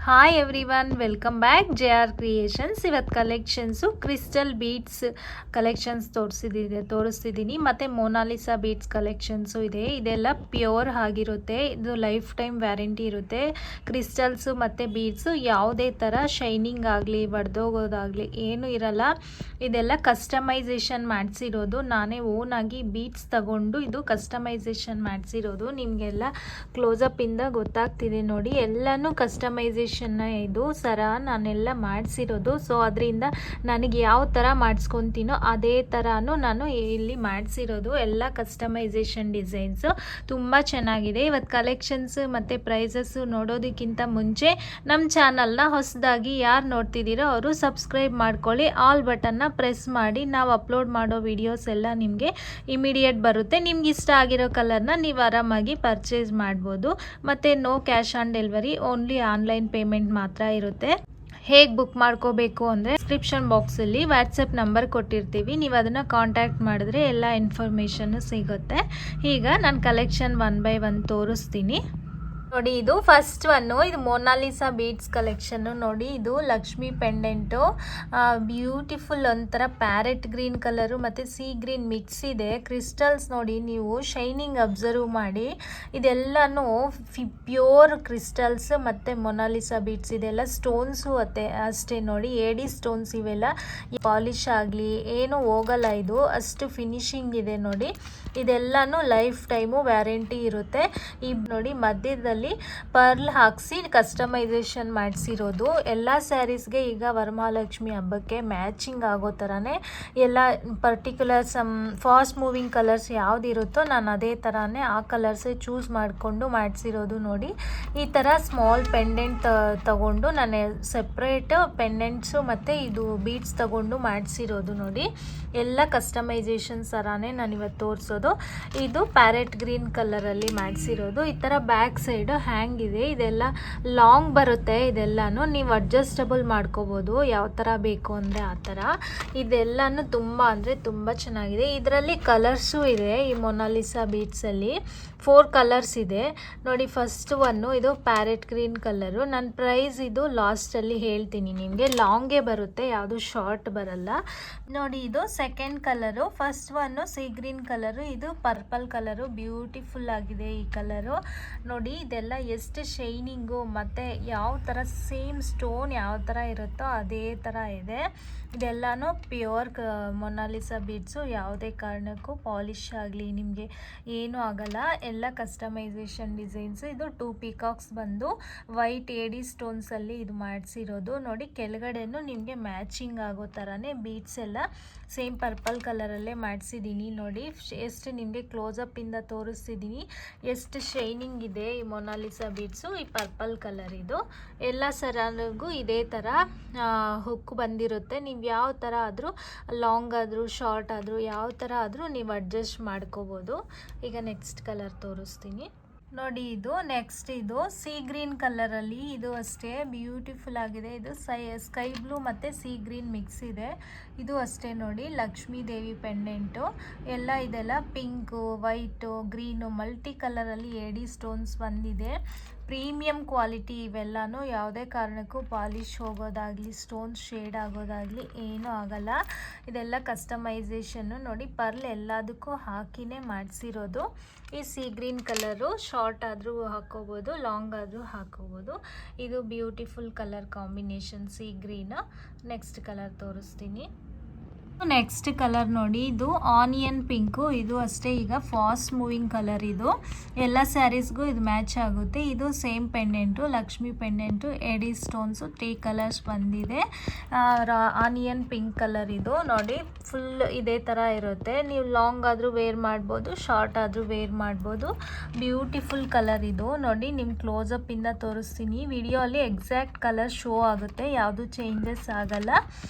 Hi everyone, welcome back J R creations. ಇವತ್ತು collections crystal beads collections ತೋರಿಸ್ತಿದ್ದೀನಿ ಮತ್ತು Mona Lisa beads collections ಇದೆ. ಇದೆಲ್ಲ ಪ್ಯೂರ್ ಆಗಿರುತ್ತೆ. ಇದು ಲೈಫ್ ಟೈಮ್ ವ್ಯಾರಂಟಿ ಇರುತ್ತೆ. ಕ್ರಿಸ್ಟಲ್ಸು ಮತ್ತು ಬೀಡ್ಸು ಯಾವುದೇ ಥರ ಶೈನಿಂಗ್ ಆಗಲಿ ಒಡೆದೋಗೋದಾಗಲಿ ಏನೂ ಇರಲ್ಲ. ಇದೆಲ್ಲ ಕಸ್ಟಮೈಸೇಷನ್ ಮಾಡಿಸಿರೋದು. ನಾನೇ ಓನಾಗಿ ಬೀಡ್ಸ್ ತಗೊಂಡು ಇದು ಕಸ್ಟಮೈಸೇಷನ್ ಮಾಡಿಸಿರೋದು. ನಿಮಗೆಲ್ಲ ಕ್ಲೋಸಪ್ಪಿಂದ ಗೊತ್ತಾಗ್ತಿದೆ ನೋಡಿ. ಎಲ್ಲನೂ ಕಸ್ಟಮೈಸೇಷನ್ ಇದು ಸರ ನಾನೆಲ್ಲ ಮಾಡಿಸಿರೋದು. ಸೊ ಅದರಿಂದ ನನಗೆ ಯಾವ ಥರ ಮಾಡಿಸ್ಕೊತೀನೋ ಅದೇ ಥರನೂ ನಾನು ಇಲ್ಲಿ ಮಾಡಿಸಿರೋದು. ಎಲ್ಲ ಕಸ್ಟಮೈಸೇಷನ್ ಡಿಸೈನ್ಸು ತುಂಬ ಚೆನ್ನಾಗಿದೆ. ಇವತ್ತು ಕಲೆಕ್ಷನ್ಸ್ ಮತ್ತು ಪ್ರೈಸಸ್ಸು ನೋಡೋದಕ್ಕಿಂತ ಮುಂಚೆ ನಮ್ಮ ಚಾನಲ್ನ ಹೊಸದಾಗಿ ಯಾರು ನೋಡ್ತಿದ್ದೀರೋ ಅವರು ಸಬ್ಸ್ಕ್ರೈಬ್ ಮಾಡ್ಕೊಳ್ಳಿ. ಆಲ್ ಬಟನ್ನ ಪ್ರೆಸ್ ಮಾಡಿ. ನಾವು ಅಪ್ಲೋಡ್ ಮಾಡೋ ವಿಡಿಯೋಸ್ ಎಲ್ಲ ನಿಮಗೆ ಇಮಿಡಿಯೇಟ್ ಬರುತ್ತೆ. ನಿಮ್ಗೆ ಇಷ್ಟ ಆಗಿರೋ ಕಲರ್ನ ನೀವು ಆರಾಮಾಗಿ ಪರ್ಚೇಸ್ ಮಾಡ್ಬೋದು. ಮತ್ತು no cash on delivery, only online payment ಮಾತ್ರ ಇರುತ್ತೆ. ಹೇಗೆ ಬುಕ್ ಮಾಡ್ಕೋಬೇಕು ಅಂದರೆ ಡಿಸ್ಕ್ರಿಪ್ಷನ್ ಬಾಕ್ಸಲ್ಲಿ ವಾಟ್ಸಪ್ ನಂಬರ್ ಕೊಟ್ಟಿರ್ತೀವಿ. ನೀವು ಅದನ್ನು ಕಾಂಟ್ಯಾಕ್ಟ್ ಮಾಡಿದ್ರೆ ಎಲ್ಲ ಇನ್ಫಾರ್ಮೇಷನ್ನು ಸಿಗುತ್ತೆ. ಈಗ ನಾನು ಕಲೆಕ್ಷನ್ 1 by 1 ತೋರಿಸ್ತೀನಿ ನೋಡಿ. ಇದು ಫಸ್ಟ್ ಒನ್ನು, ಇದು ಮೊನಾಲಿಸಾ ಬೀಡ್ಸ್ ಕಲೆಕ್ಷನ್ನು ನೋಡಿ. ಇದು ಲಕ್ಷ್ಮಿ ಪೆಂಡೆಂಟು, ಬ್ಯೂಟಿಫುಲ್ ಒಂಥರ ಪ್ಯಾರೆಟ್ ಗ್ರೀನ್ ಕಲರು ಮತ್ತು ಸಿ ಗ್ರೀನ್ ಮಿಕ್ಸ್ ಇದೆ. ಕ್ರಿಸ್ಟಲ್ಸ್ ನೋಡಿ, ನೀವು ಶೈನಿಂಗ್ ಅಬ್ಸರ್ವ್ ಮಾಡಿ. ಇದೆಲ್ಲನೂ ಪ್ಯೂರ್ ಕ್ರಿಸ್ಟಲ್ಸ್ ಮತ್ತು ಮೊನಾಲಿಸಾ ಬೀಡ್ಸ್. ಇದೆಲ್ಲ ಸ್ಟೋನ್ಸು ಅಷ್ಟೇ ನೋಡಿ. ಎಡಿ ಸ್ಟೋನ್ಸ್ ಇವೆಲ್ಲ. ಪಾಲಿಶ್ ಆಗಲಿ ಏನೂ ಹೋಗಲ್ಲ. ಇದು ಅಷ್ಟು ಫಿನಿಶಿಂಗ್ ಇದೆ ನೋಡಿ. ಇದೆಲ್ಲನೂ ಲೈಫ್ ಟೈಮು ವ್ಯಾರಂಟಿ ಇರುತ್ತೆ. ಈ ನೋಡಿ ಮಧ್ಯದಲ್ಲಿ ಪರ್ಲ್ ಹಾಕಿಸಿ ಕಸ್ಟಮೈಸೇಷನ್ ಮಾಡಿಸಿರೋದು. ಎಲ್ಲ ಸ್ಯಾರೀಸ್ಗೆ ಈಗ ವರಮಹಾಲಕ್ಷ್ಮಿ ಹಬ್ಬಕ್ಕೆ ಮ್ಯಾಚಿಂಗ್ ಆಗೋ ಥರನೇ ಎಲ್ಲ ಪರ್ಟಿಕ್ಯುಲರ್ ಫಾಸ್ಟ್ ಮೂವಿಂಗ್ ಕಲರ್ಸ್ ಯಾವುದಿರುತ್ತೋ ನಾನು ಅದೇ ಥರನೇ ಆ ಕಲರ್ಸೇ ಚೂಸ್ ಮಾಡಿಕೊಂಡು ಮಾಡಿಸಿರೋದು ನೋಡಿ. ಈ ಥರ ಸ್ಮಾಲ್ ಪೆಂಡೆಂಟ್ ತಗೊಂಡು ನಾನು ಸೆಪ್ರೇಟ್ ಪೆಂಡೆಂಟ್ಸು ಮತ್ತು ಇದು ಬೀಡ್ಸ್ ತಗೊಂಡು ಮಾಡಿಸಿರೋದು ನೋಡಿ. ಎಲ್ಲ ಕಸ್ಟಮೈಸೇಷನ್ ಥರನೇ ನಾನು ಇವತ್ತು ತೋರಿಸೋದು. ಇದು ಪ್ಯಾರೆಟ್ ಗ್ರೀನ್ ಕಲರಲ್ಲಿ ಮಾಡಿಸಿರೋದು. ಈ ಥರ ಬ್ಯಾಕ್ ಸೈಡ್ ಹ್ಯಾಂಗ್ ಇದೆ. ಇದೆಲ್ಲ ಲಾಂಗ್ ಬರುತ್ತೆ. ಇದೆಲ್ಲನೂ ನೀವು ಅಡ್ಜಸ್ಟಬಲ್ ಮಾಡ್ಕೋಬೋದು ಯಾವ ಥರ ಬೇಕು ಅಂದರೆ ಆ ಥರ. ಇದೆಲ್ಲನೂ ತುಂಬ ಅಂದರೆ ತುಂಬ ಚೆನ್ನಾಗಿದೆ. ಇದರಲ್ಲಿ ಕಲರ್ಸು ಇದೆ. ಈ ಮೊನಾಲಿಸಾ ಬೀಡ್ಸಲ್ಲಿ 4 ಕಲರ್ಸ್ ಇದೆ ನೋಡಿ. ಫಸ್ಟ್ ಒನ್ನು ಇದು ಪ್ಯಾರೆಟ್ ಗ್ರೀನ್ ಕಲರು. ನನ್ನ ಪ್ರೈಸ್ ಇದು ಲಾಸ್ಟಲ್ಲಿ ಹೇಳ್ತೀನಿ ನಿಮಗೆ. ಲಾಂಗೇ ಬರುತ್ತೆ, ಯಾವುದು ಶಾರ್ಟ್ ಬರಲ್ಲ ನೋಡಿ. ಇದು second colour. First one C green colour, ಇದು ಪರ್ಪಲ್ ಕಲರು. ಬ್ಯೂಟಿಫುಲ್ ಆಗಿದೆ ಈ ಕಲರು ನೋಡಿ. ಇದೆಲ್ಲ ಎಷ್ಟು ಶೈನಿಂಗು ಮತ್ತು ಯಾವ ಥರ ಸೇಮ್ ಸ್ಟೋನ್ ಯಾವ ಥರ ಇರುತ್ತೋ ಅದೇ ಥರ ಇದೆ. ಇದೆಲ್ಲನೂ ಪ್ಯೂರ್ ಮೊನಾಲಿಸಾ ಬೀಡ್ಸು. ಯಾವುದೇ ಕಾರಣಕ್ಕೂ ಪಾಲಿಶ್ ಆಗಲಿ ನಿಮಗೆ ಏನೂ ಆಗಲ್ಲ. ಎಲ್ಲ ಕಸ್ಟಮೈಸೇಷನ್ ಡಿಸೈನ್ಸು. ಇದು 2 ಪೀಕಾಕ್ಸ್ ಬಂದು ವೈಟ್ ಎಡಿ ಸ್ಟೋನ್ಸಲ್ಲಿ ಇದು ಮಾಡಿಸಿರೋದು ನೋಡಿ. ಕೆಳಗಡೆನೂ ನಿಮಗೆ ಮ್ಯಾಚಿಂಗ್ ಆಗೋ ಥರನೇ ಬೀಡ್ಸ್ ಎಲ್ಲ ಸೇಮ್ ಪರ್ಪಲ್ ಕಲರಲ್ಲೇ ಮಾಡಿಸಿದ್ದೀನಿ ನೋಡಿ. ಎಷ್ಟು ನಿಮಗೆ ಕ್ಲೋಸಪ್ಪಿಂದ ತೋರಿಸ್ತಿದ್ದೀನಿ ಎಷ್ಟು ಶೈನಿಂಗ್ ಇದೆ ಈ ಮೊನಾಲಿಸಾ ಬೀಡ್ಸು. ಈ ಪರ್ಪಲ್ ಕಲರ್ ಇದು. ಎಲ್ಲ ಸರಿಗೂ ಇದೇ ಥರ ಹುಕ್ ಬಂದಿರುತ್ತೆ. ನೀವು ಯಾವ ಥರ ಆದರೂ ಲಾಂಗ್ ಆದರೂ ಶಾರ್ಟ್ ಆದರೂ ಯಾವ ಥರ ಆದರೂ ನೀವು ಅಡ್ಜಸ್ಟ್ ಮಾಡ್ಕೋಬೋದು. ಈಗ ನೆಕ್ಸ್ಟ್ ಕಲರ್ ತೋರಿಸ್ತೀನಿ ನೋಡಿ. ಇದು ನೆಕ್ಸ್ಟ್ ಇದು ಸಿ ಗ್ರೀನ್ ಕಲರಲ್ಲಿ. ಇದು ಅಷ್ಟೇ ಬ್ಯೂಟಿಫುಲ್ ಆಗಿದೆ. ಇದು ಸ್ಕೈ ಬ್ಲೂ ಮತ್ತು ಸಿ ಗ್ರೀನ್ ಮಿಕ್ಸ್ ಇದೆ. ಇದು ಅಷ್ಟೇ ನೋಡಿ. ಲಕ್ಷ್ಮೀ ದೇವಿ ಪೆಂಡೆಂಟು ಎಲ್ಲ. ಇದೆಲ್ಲ ಪಿಂಕು, ವೈಟು, ಗ್ರೀನು, ಮಲ್ಟಿ ಕಲರಲ್ಲಿ ಎಡಿ ಸ್ಟೋನ್ಸ್ ಬಂದಿದೆ. ಪ್ರೀಮಿಯಂ ಕ್ವಾಲಿಟಿ ಇವೆಲ್ಲನೂ. ಯಾವುದೇ ಕಾರಣಕ್ಕೂ ಪಾಲಿಶ್ ಹೋಗೋದಾಗಲಿ ಸ್ಟೋನ್ಸ್ ಶೇಡ್ ಆಗೋದಾಗಲಿ ಏನೂ ಆಗಲ್ಲ. ಇದೆಲ್ಲ ಕಸ್ಟಮೈಸೇಷನ್ನು ನೋಡಿ. ಪರ್ಲ್ ಎಲ್ಲದಕ್ಕೂ ಹಾಕಿನೇ ಮಾಡಿಸಿರೋದು. ಈ ಸಿ ಗ್ರೀನ್ ಕಲರು ಶಾರ್ಟ್ ಆದರೂ ಹಾಕೋಬೋದು, ಲಾಂಗ್ ಆದರೂ ಹಾಕೋಬೋದು. ಇದು beautiful colour combination C green. Next colour ತೋರಿಸ್ತೀನಿ. ನೆಕ್ಸ್ಟ್ ಕಲರ್ ನೋಡಿ. ಇದು ಆನಿಯನ್ ಪಿಂಕು. ಇದು ಅಷ್ಟೇ ಈಗ ಫಾಸ್ಟ್ ಮೂವಿಂಗ್ ಕಲರ್. ಇದು ಎಲ್ಲ ಸ್ಯಾರೀಸ್ಗೂ ಇದು ಮ್ಯಾಚ್ ಆಗುತ್ತೆ. ಇದು ಸೇಮ್ ಪೆಂಡೆಂಟು, ಲಕ್ಷ್ಮಿ ಪೆಂಡೆಂಟು, ಎಡಿ ಸ್ಟೋನ್ಸು 3 ಕಲರ್ಸ್ ಬಂದಿದೆ. ಆನಿಯನ್ ಪಿಂಕ್ ಕಲರ್ ಇದು ನೋಡಿ. ಫುಲ್ ಇದೇ ಥರ ಇರುತ್ತೆ. ನೀವು ಲಾಂಗ್ ಆದರೂ ವೇರ್ ಮಾಡ್ಬೋದು, ಶಾರ್ಟ್ ಆದರೂ ವೇರ್ ಮಾಡ್ಬೋದು. ಬ್ಯೂಟಿಫುಲ್ ಕಲರ್ ಇದು ನೋಡಿ. ನಿಮ್ಮ ಕ್ಲೋಸಪ್ಪಿಂದ ತೋರಿಸ್ತೀನಿ. ವಿಡಿಯೋ ಅಲ್ಲಿ ಎಕ್ಸಾಕ್ಟ್ ಕಲರ್ ಶೋ ಆಗುತ್ತೆ, ಯಾವುದು ಚೇಂಜಸ್ ಆಗಲ್ಲ.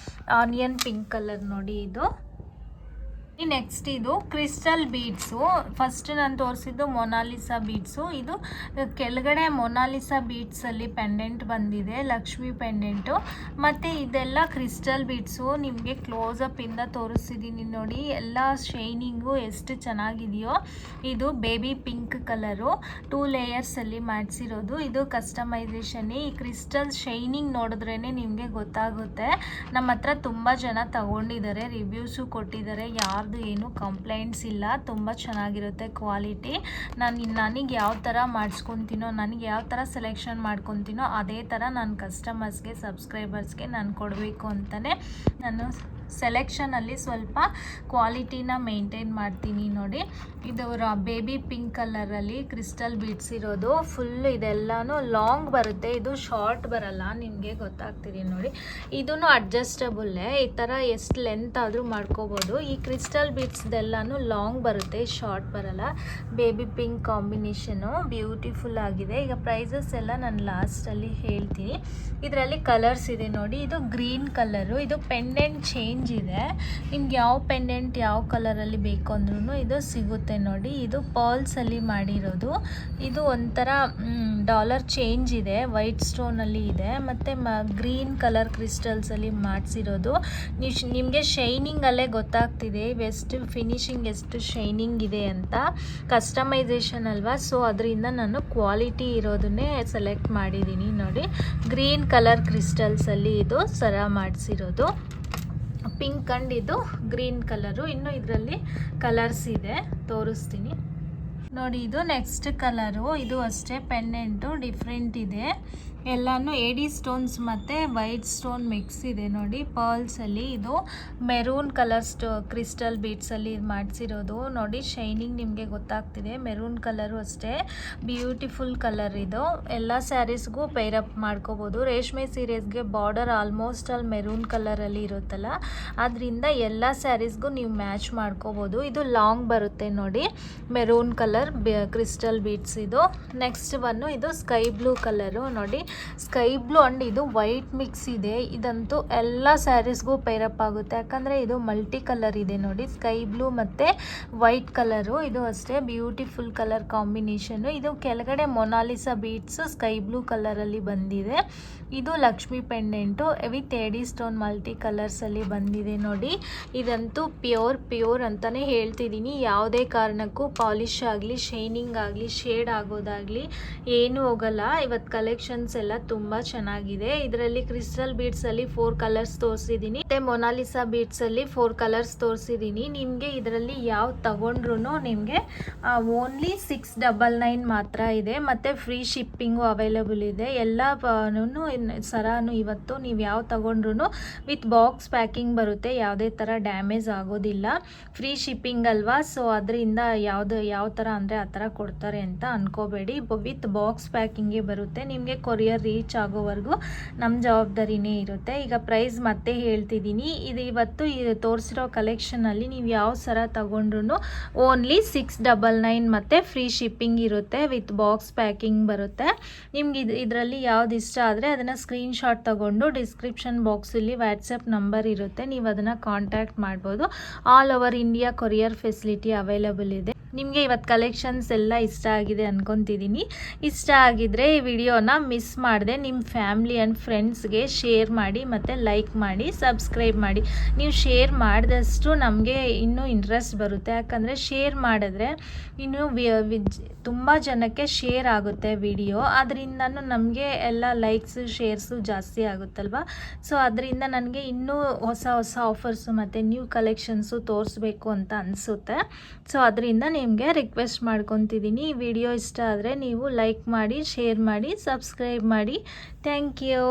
ಆನಿಯನ್ ಪಿಂಕ್ ಕಲರ್ ನೋಡಿ. ಇದು ನೆಕ್ಸ್ಟ್ ಇದು ಕ್ರಿಸ್ಟಲ್ ಬೀಡ್ಸು. ಫಸ್ಟ್ ನಾನು ತೋರಿಸಿದ್ದು ಮೊನಾಲಿಸಾ ಬೀಡ್ಸು. ಇದು ಕೆಳಗಡೆ ಮೊನಾಲಿಸಾ ಬೀಡ್ಸಲ್ಲಿ ಪೆಂಡೆಂಟ್ ಬಂದಿದೆ, ಲಕ್ಷ್ಮಿ ಪೆಂಡೆಂಟು. ಮತ್ತು ಇದೆಲ್ಲ ಕ್ರಿಸ್ಟಲ್ ಬೀಡ್ಸು. ನಿಮಗೆ ಕ್ಲೋಸಪ್ಪಿಂದ ತೋರಿಸ್ತಿದ್ದೀನಿ ನೋಡಿ, ಎಲ್ಲ ಶೈನಿಂಗು ಎಷ್ಟು ಚೆನ್ನಾಗಿದೆಯೋ. ಇದು ಬೇಬಿ ಪಿಂಕ್ ಕಲರು 2 ಲೇಯರ್ಸಲ್ಲಿ ಮಾಡಿಸಿರೋದು. ಇದು ಕಸ್ಟಮೈಸೇಷನ್. ಈ ಕ್ರಿಸ್ಟಲ್ ಶೈನಿಂಗ್ ನೋಡಿದ್ರೇ ನಿಮಗೆ ಗೊತ್ತಾಗುತ್ತೆ. ನಮ್ಮ ಹತ್ರ ತುಂಬ ಜನ ತಗೊಂಡಿದ್ದಾರೆ, ರಿವ್ಯೂಸು ಕೊಟ್ಟಿದ್ದಾರೆ. ಯಾರ್ದು ಏನು ಕಂಪ್ಲೇಂಟ್ಸ್ ಇಲ್ಲ, ತುಂಬ ಚೆನ್ನಾಗಿರುತ್ತೆ ಕ್ವಾಲಿಟಿ. ನನಗೆ ಯಾವ ಥರ ಮಾಡಿಸ್ಕೊತೀನೋ, ನನಗೆ ಯಾವ ಥರ ಸೆಲೆಕ್ಷನ್ ಮಾಡ್ಕೊತೀನೋ ಅದೇ ಥರ ನಾನು ಕಸ್ಟಮರ್ಸ್ಗೆ, ಸಬ್ಸ್ಕ್ರೈಬರ್ಸ್ಗೆ ನಾನು ಕೊಡಬೇಕು ಅಂತಲೇ ನಾನು ಸೆಲೆಕ್ಷನಲ್ಲಿ ಸ್ವಲ್ಪ ಕ್ವಾಲಿಟಿನ ಮೇಂಟೈನ್ ಮಾಡ್ತೀನಿ ನೋಡಿ. ಇದು ಬೇಬಿ ಪಿಂಕ್ ಕಲರಲ್ಲಿ ಕ್ರಿಸ್ಟಲ್ ಬೀಡ್ಸ್ ಇರೋದು. ಫುಲ್ ಇದೆಲ್ಲನೂ ಲಾಂಗ್ ಬರುತ್ತೆ, ಇದು ಶಾರ್ಟ್ ಬರಲ್ಲ. ನಿಮಗೆ ಗೊತ್ತಾಗ್ತಿದೆ ನೋಡಿ. ಇದೂ ಅಡ್ಜಸ್ಟಬಲ್ಲೇ, ಈ ಥರ ಎಷ್ಟು ಲೆಂತ್ ಆದರೂ ಮಾಡ್ಕೋಬೋದು. ಈ ಕ್ರಿಸ್ಟಲ್ ಬೀಡ್ಸ್ದೆಲ್ಲನೂ ಲಾಂಗ್ ಬರುತ್ತೆ, ಶಾರ್ಟ್ ಬರಲ್ಲ. ಬೇಬಿ ಪಿಂಕ್ ಕಾಂಬಿನೇಷನು ಬ್ಯೂಟಿಫುಲ್ ಆಗಿದೆ. ಈಗ ಪ್ರೈಸಸ್ ಎಲ್ಲ ನಾನು ಲಾಸ್ಟಲ್ಲಿ ಹೇಳ್ತೀನಿ. ಇದರಲ್ಲಿ ಕಲರ್ಸ್ ಇದೆ ನೋಡಿ. ಇದು ಗ್ರೀನ್ ಕಲರು, ಇದು ಪೆಂಡೆಂಟ್ ಚೇಂಜ್ ಇದೆ. ನಿಮ್ಗೆ ಯಾವ ಪೆಂಡೆಂಟ್ ಯಾವ ಕಲರಲ್ಲಿ ಬೇಕು ಅಂದ್ರೂ ಇದು ಸಿಗುತ್ತೆ ನೋಡಿ. ಇದು ಪರ್ಲ್ಸಲ್ಲಿ ಮಾಡಿರೋದು. ಇದು ಒಂಥರ ಡಾಲರ್ ಚೇಂಜ್ ಇದೆ, ವೈಟ್ ಸ್ಟೋನಲ್ಲಿ ಇದೆ. ಮತ್ತು ಗ್ರೀನ್ ಕಲರ್ ಕ್ರಿಸ್ಟಲ್ಸಲ್ಲಿ ಮಾಡಿಸಿರೋದು. ನಿಮಗೆ ಶೈನಿಂಗಲ್ಲೇ ಗೊತ್ತಾಗ್ತಿದೆ ಎಷ್ಟು ಫಿನಿಶಿಂಗ್, ಎಷ್ಟು ಶೈನಿಂಗ್ ಇದೆ ಅಂತ. ಕಸ್ಟಮೈಸೇಷನ್ ಅಲ್ವಾ, ಸೊ ಅದರಿಂದ ನಾನು ಕ್ವಾಲಿಟಿ ಇರೋದನ್ನೇ ಸೆಲೆಕ್ಟ್ ಮಾಡಿದ್ದೀನಿ ನೋಡಿ. ಗ್ರೀನ್ ಕಲರ್ ಕ್ರಿಸ್ಟಲ್ಸಲ್ಲಿ ಇದು ಸರ ಮಾಡಿಸಿರೋದು. ಪಿಂಕ್ ಅಂಡ್ ಇದು ಗ್ರೀನ್ ಕಲರು. ಇನ್ನು ಇದರಲ್ಲಿ ಕಲರ್ಸ್ ಇದೆ, ತೋರಿಸ್ತೀನಿ ನೋಡಿ. ಇದು ನೆಕ್ಸ್ಟ್ ಕಲರು. ಇದು ಅಷ್ಟೇ ಪೆಂಡೆಂಟು ಡಿಫ್ರೆಂಟ್ ಇದೆ. ಎಲ್ಲನೂ ಏಡಿ ಸ್ಟೋನ್ಸ್ ಮತ್ತು ವೈಟ್ ಸ್ಟೋನ್ ಮಿಕ್ಸ್ ಇದೆ ನೋಡಿ. ಪರ್ಲ್ಸಲ್ಲಿ ಇದು ಮೆರೂನ್ ಕಲರ್ ಕ್ರಿಸ್ಟಲ್ ಬೀಡ್ಸಲ್ಲಿ ಮಾಡಿಸಿರೋದು ನೋಡಿ. ಶೈನಿಂಗ್ ನಿಮಗೆ ಗೊತ್ತಾಗ್ತಿದೆ. ಮೆರೂನ್ ಕಲರು ಅಷ್ಟೇ ಬ್ಯೂಟಿಫುಲ್ ಕಲರ್ ಇದು. ಎಲ್ಲ ಸ್ಯಾರೀಸ್ಗೂ ಪೈರಪ್ ಮಾಡ್ಕೋಬೋದು. ರೇಷ್ಮೆ ಸೀರೆಸ್ಗೆ ಬಾರ್ಡರ್ ಆಲ್ಮೋಸ್ಟ್ ಅಲ್ಲಿ ಮೆರೂನ್ ಕಲರಲ್ಲಿ ಇರುತ್ತಲ್ಲ, ಅದರಿಂದ ಎಲ್ಲ ಸ್ಯಾರೀಸ್ಗೂ ನೀವು ಮ್ಯಾಚ್ ಮಾಡ್ಕೋಬೋದು. ಇದು ಲಾಂಗ್ ಬರುತ್ತೆ ನೋಡಿ, ಮೆರೂನ್ ಕಲರ್ ಕ್ರಿಸ್ಟಲ್ ಬೀಡ್ಸ್ ಇದು. ನೆಕ್ಸ್ಟ್ ಒನ್ನು ಇದು ಸ್ಕೈ ಬ್ಲೂ ಕಲರು ನೋಡಿ. ಸ್ಕೈ ಬ್ಲೂ ಅಂಡ್ ಇದು ವೈಟ್ ಮಿಕ್ಸ್ ಇದೆ. ಇದಂತೂ ಎಲ್ಲ ಸ್ಯಾರೀಸ್ಗೂ ಪೈರಪ್ ಆಗುತ್ತೆ, ಯಾಕಂದರೆ ಇದು ಮಲ್ಟಿ ಕಲರ್ ಇದೆ ನೋಡಿ. ಸ್ಕೈ ಬ್ಲೂ ಮತ್ತು ವೈಟ್ ಕಲರು. ಇದು ಅಷ್ಟೇ ಬ್ಯೂಟಿಫುಲ್ ಕಲರ್ ಕಾಂಬಿನೇಷನ್ನು. ಇದು ಕೆಳಗಡೆ ಮೊನಾಲಿಸಾ ಬೀಡ್ಸ್ ಸ್ಕೈ ಬ್ಲೂ ಕಲರಲ್ಲಿ ಬಂದಿದೆ. ಇದು ಲಕ್ಷ್ಮಿ ಪೆಂಡೆಂಟು ವಿತ್ ಏಡಿ ಸ್ಟೋನ್ ಮಲ್ಟಿ ಕಲರ್ಸಲ್ಲಿ ಬಂದಿದೆ ನೋಡಿ. ಇದಂತೂ ಪ್ಯೂರ್ ಅಂತಲೇ ಹೇಳ್ತಿದ್ದೀನಿ. ಯಾವುದೇ ಕಾರಣಕ್ಕೂ ಪಾಲಿಶ್ ಆಗಲಿ, ಶೈನಿಂಗ್ ಆಗಲಿ, ಶೇಡ್ ಆಗೋದಾಗಲಿ ಏನೂ ಹೋಗಲ್ಲ. ಇವತ್ತು ಕಲೆಕ್ಷನ್ಸ್ ಎಲ್ಲ ತುಂಬ ಚೆನ್ನಾಗಿದೆ. ಇದರಲ್ಲಿ ಕ್ರಿಸ್ಟಲ್ ಬೀಡ್ಸಲ್ಲಿ 4 ಕಲರ್ಸ್ ತೋರಿಸಿದ್ದೀನಿ, ಮತ್ತು ಮೊನಾಲಿಸಾ ಬೀಡ್ಸಲ್ಲಿ 4 ಕಲರ್ಸ್ ತೋರಿಸಿದ್ದೀನಿ. ನಿಮಗೆ ಇದರಲ್ಲಿ ಯಾವ ತಗೊಂಡ್ರು ನಿಮಗೆ ಓನ್ಲಿ 699 ಮಾತ್ರ ಇದೆ, ಮತ್ತು ಫ್ರೀ ಶಿಪ್ಪಿಂಗು ಅವೈಲೇಬಲ್ ಇದೆ. ಎಲ್ಲ ಸರಾನು ಇವತ್ತು ನೀವು ಯಾವ ತಗೊಂಡ್ರು ವಿತ್ ಬಾಕ್ಸ್ ಪ್ಯಾಕಿಂಗ್ ಬರುತ್ತೆ, ಯಾವುದೇ ಥರ ಡ್ಯಾಮೇಜ್ ಆಗೋದಿಲ್ಲ. ಫ್ರೀ ಶಿಪ್ಪಿಂಗ್ ಅಲ್ವಾ, ಸೊ ಅದರಿಂದ ಯಾವ ಥರ ಅಂದರೆ ಆ ಥರ ಕೊಡ್ತಾರೆ ಅಂತ ಅನ್ಕೋಬೇಡಿ. ವಿತ್ ಬಾಕ್ಸ್ ಪ್ಯಾಕಿಂಗೇ ಬರುತ್ತೆ. ನಿಮಗೆ ಕೊರಿಯರ್ ರೀಚ್ ಆಗೋವರೆಗೂ ನಮ್ಮ ಜವಾಬ್ದಾರಿನೇ ಇರುತ್ತೆ. ಈಗ ಪ್ರೈಸ್ ಮತ್ತೆ ಹೇಳ್ತಿದ್ದೀನಿ. ಇದು ಇವತ್ತು ತೋರಿಸಿರೋ ಕಲೆಕ್ಷನಲ್ಲಿ ನೀವು ಯಾವ ಸರ ತಗೊಂಡ್ರು ಓನ್ಲಿ 699 ಮತ್ತು ಫ್ರೀ ಶಿಪ್ಪಿಂಗ್ ಇರುತ್ತೆ, ವಿತ್ ಬಾಕ್ಸ್ ಪ್ಯಾಕಿಂಗ್ ಬರುತ್ತೆ. ನಿಮ್ಗೆ ಇದರಲ್ಲಿ ಯಾವ್ದು ಇಷ್ಟ ಆದರೆ ಅದನ್ನು ಸ್ಕ್ರೀನ್ಶಾಟ್ ತಗೊಂಡು ಡಿಸ್ಕ್ರಿಪ್ಷನ್ ಬಾಕ್ಸಲ್ಲಿ ವಾಟ್ಸಪ್ ನಂಬರ್ ಇರುತ್ತೆ, ನೀವು ಅದನ್ನು ಕಾಂಟ್ಯಾಕ್ಟ್ ಮಾಡ್ಬೋದು. All over India courier facility available ಇದೆ. ನಿಮಗೆ ಇವತ್ತು ಕಲೆಕ್ಷನ್ಸ್ ಎಲ್ಲ ಇಷ್ಟ ಆಗಿದೆ ಅನ್ಕೊತಿದ್ದೀನಿ. ಇಷ್ಟ ಆಗಿದ್ರೆ ಈ ವಿಡಿಯೋನ ಮಿಸ್ ಮಾಡದೆ ನಿಮ್ಮ ಫ್ಯಾಮಿಲಿ ಆ್ಯಂಡ್ ಫ್ರೆಂಡ್ಸ್ಗೆ ಶೇರ್ ಮಾಡಿ, ಮತ್ತು ಲೈಕ್ ಮಾಡಿ, ಸಬ್ಸ್ಕ್ರೈಬ್ ಮಾಡಿ. ನೀವು ಶೇರ್ ಮಾಡಿದಷ್ಟು ನಮಗೆ ಇನ್ನೂ ಇಂಟ್ರೆಸ್ಟ್ ಬರುತ್ತೆ, ಯಾಕಂದರೆ ಶೇರ್ ಮಾಡಿದ್ರೆ ಇನ್ನೂ ತುಂಬ ಜನಕ್ಕೆ ಶೇರ್ ಆಗುತ್ತೆ ವಿಡಿಯೋ. ಅದರಿಂದ ನಮಗೆ ಎಲ್ಲ ಲೈಕ್ಸು ಶೇರ್ಸು ಜಾಸ್ತಿ ಆಗುತ್ತಲ್ವ. ಸೊ ಅದರಿಂದ ನನಗೆ ಇನ್ನೂ ಹೊಸ ಆಫರ್ಸು ಮತ್ತು ನ್ಯೂ ಕಲೆಕ್ಷನ್ಸು ತೋರಿಸ್ಬೇಕು ಅಂತ ಅನಿಸುತ್ತೆ. ಸೊ ಅದರಿಂದ ನಿಮಗೆ ರಿಕ್ವೆಸ್ಟ್ ಮಾಡ್ಕೊತಿದ್ದೀನಿ. ಈ ವಿಡಿಯೋ ಇಷ್ಟ ಆದರೆ ನೀವು ಲೈಕ್ ಮಾಡಿ, ಶೇರ್ ಮಾಡಿ, ಸಬ್ಸ್ಕ್ರೈಬ್ ಮಾಡಿ. Thank you.